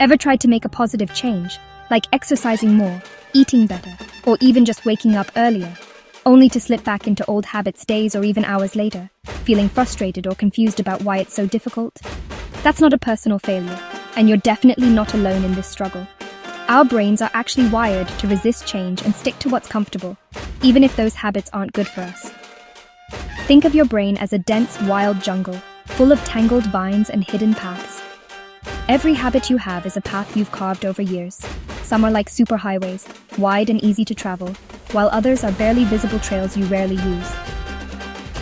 Ever tried to make a positive change, like exercising more, eating better, or even just waking up earlier, only to slip back into old habits days or even hours later, feeling frustrated or confused about why it's so difficult? That's not a personal failure, and you're definitely not alone in this struggle. Our brains are actually wired to resist change and stick to what's comfortable, even if those habits aren't good for us. Think of your brain as a dense, wild jungle, full of tangled vines and hidden paths. Every habit you have is a path you've carved over years. Some are like superhighways, wide and easy to travel, while others are barely visible trails you rarely use.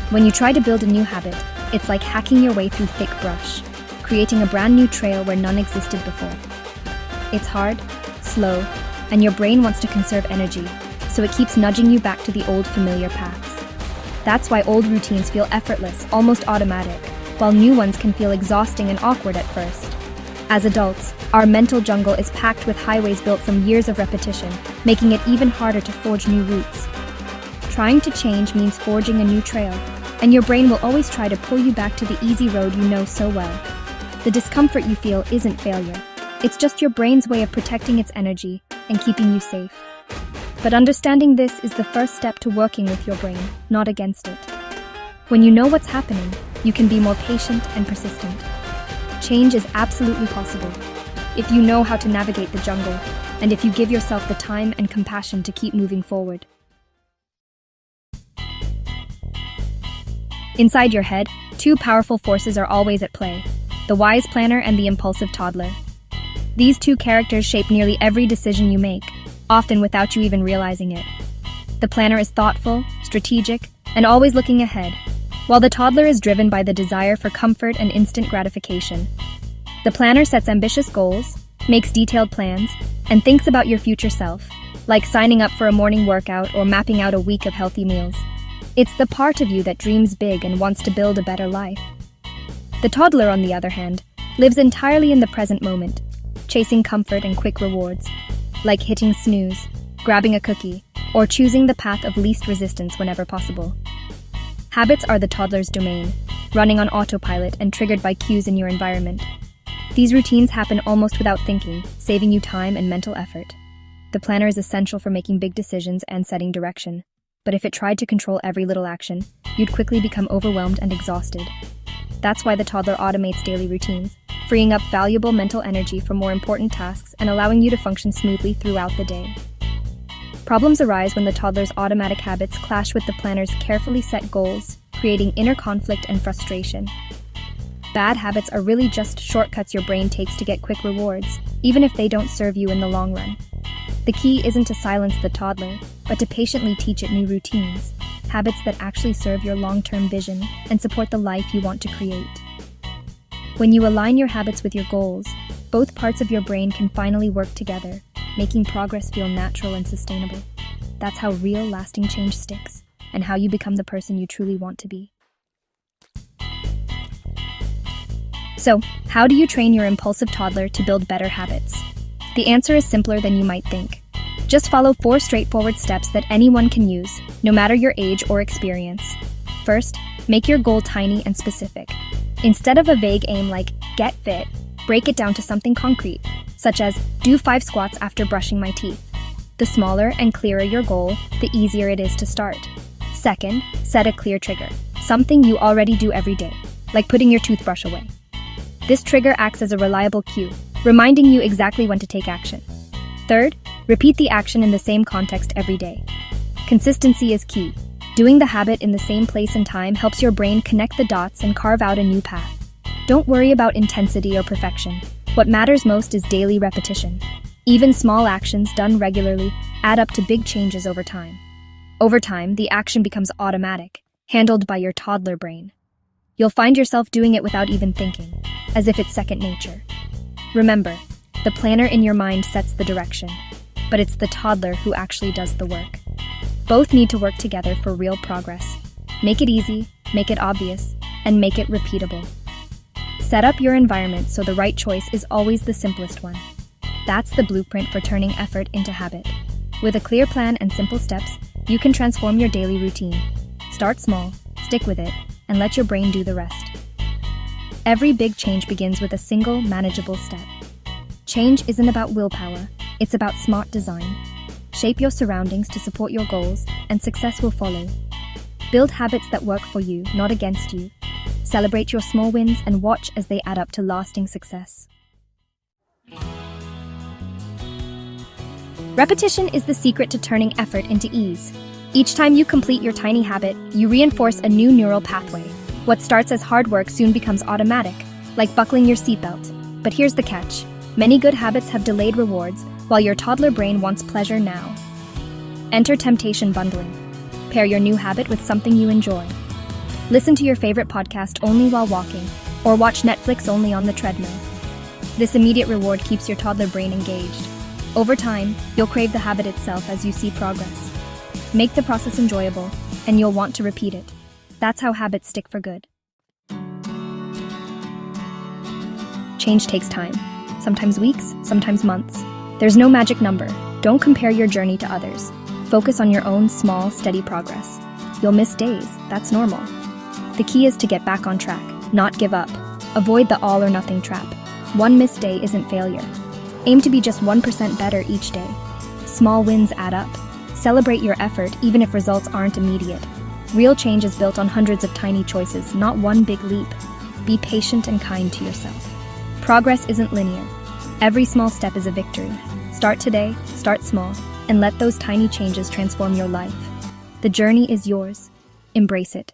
When you try to build a new habit, it's like hacking your way through thick brush, creating a brand new trail where none existed before. It's hard, slow, and your brain wants to conserve energy, so it keeps nudging you back to the old familiar paths. That's why old routines feel effortless, almost automatic, while new ones can feel exhausting and awkward at first. As adults, our mental jungle is packed with highways built from years of repetition, making it even harder to forge new routes. Trying to change means forging a new trail, and your brain will always try to pull you back to the easy road you know so well. The discomfort you feel isn't failure. It's just your brain's way of protecting its energy and keeping you safe. But understanding this is the first step to working with your brain, not against it. When you know what's happening, you can be more patient and persistent. Change is absolutely possible if you know how to navigate the jungle and if you give yourself the time and compassion to keep moving forward. Inside your head, two powerful forces are always at play: the wise planner and the impulsive toddler. These two characters shape nearly every decision you make, often without you even realizing it. The planner is thoughtful, strategic, and always looking ahead, while the toddler is driven by the desire for comfort and instant gratification. The planner sets ambitious goals, makes detailed plans, and thinks about your future self, like signing up for a morning workout or mapping out a week of healthy meals. It's the part of you that dreams big and wants to build a better life. The toddler, on the other hand, lives entirely in the present moment, chasing comfort and quick rewards, like hitting snooze, grabbing a cookie, or choosing the path of least resistance whenever possible. Habits are the toddler's domain, running on autopilot and triggered by cues in your environment. These routines happen almost without thinking, saving you time and mental effort. The planner is essential for making big decisions and setting direction, but if it tried to control every little action, you'd quickly become overwhelmed and exhausted. That's why the toddler automates daily routines, freeing up valuable mental energy for more important tasks and allowing you to function smoothly throughout the day. Problems arise when the toddler's automatic habits clash with the planner's carefully set goals, creating inner conflict and frustration. Bad habits are really just shortcuts your brain takes to get quick rewards, even if they don't serve you in the long run. The key isn't to silence the toddler, but to patiently teach it new routines, habits that actually serve your long-term vision and support the life you want to create. When you align your habits with your goals, both parts of your brain can finally work together, making progress feel natural and sustainable. That's how real, lasting change sticks, and how you become the person you truly want to be. So, how do you train your impulsive toddler to build better habits? The answer is simpler than you might think. Just follow 4 straightforward steps that anyone can use, no matter your age or experience. First, make your goal tiny and specific. Instead of a vague aim like get fit, break it down to something concrete, such as do 5 squats after brushing my teeth. The smaller and clearer your goal, the easier it is to start. Second, set a clear trigger, something you already do every day, like putting your toothbrush away. This trigger acts as a reliable cue, reminding you exactly when to take action. Third, repeat the action in the same context every day. Consistency is key. Doing the habit in the same place and time helps your brain connect the dots and carve out a new path. Don't worry about intensity or perfection. What matters most is daily repetition. Even small actions done regularly add up to big changes over time. Over time, the action becomes automatic, handled by your toddler brain. You'll find yourself doing it without even thinking, as if it's second nature. Remember, the planner in your mind sets the direction, but it's the toddler who actually does the work. Both need to work together for real progress. Make it easy, make it obvious, and make it repeatable. Set up your environment so the right choice is always the simplest one. That's the blueprint for turning effort into habit. With a clear plan and simple steps, you can transform your daily routine. Start small, stick with it, and let your brain do the rest. Every big change begins with a single, manageable step. Change isn't about willpower, it's about smart design. Shape your surroundings to support your goals, and success will follow. Build habits that work for you, not against you. Celebrate your small wins and watch as they add up to lasting success. Repetition is the secret to turning effort into ease. Each time you complete your tiny habit, you reinforce a new neural pathway. What starts as hard work soon becomes automatic, like buckling your seatbelt. But here's the catch. Many good habits have delayed rewards, while your toddler brain wants pleasure now. Enter temptation bundling. Pair your new habit with something you enjoy. Listen to your favorite podcast only while walking, or watch Netflix only on the treadmill. This immediate reward keeps your toddler brain engaged. Over time, you'll crave the habit itself as you see progress. Make the process enjoyable, and you'll want to repeat it. That's how habits stick for good. Change takes time. Sometimes weeks, sometimes months. There's no magic number. Don't compare your journey to others. Focus on your own small, steady progress. You'll miss days. That's normal. The key is to get back on track, not give up. Avoid the all or nothing trap. One missed day isn't failure. Aim to be just 1% better each day. Small wins add up. Celebrate your effort even if results aren't immediate. Real change is built on hundreds of tiny choices, not one big leap. Be patient and kind to yourself. Progress isn't linear. Every small step is a victory. Start today, start small, and let those tiny changes transform your life. The journey is yours. Embrace it.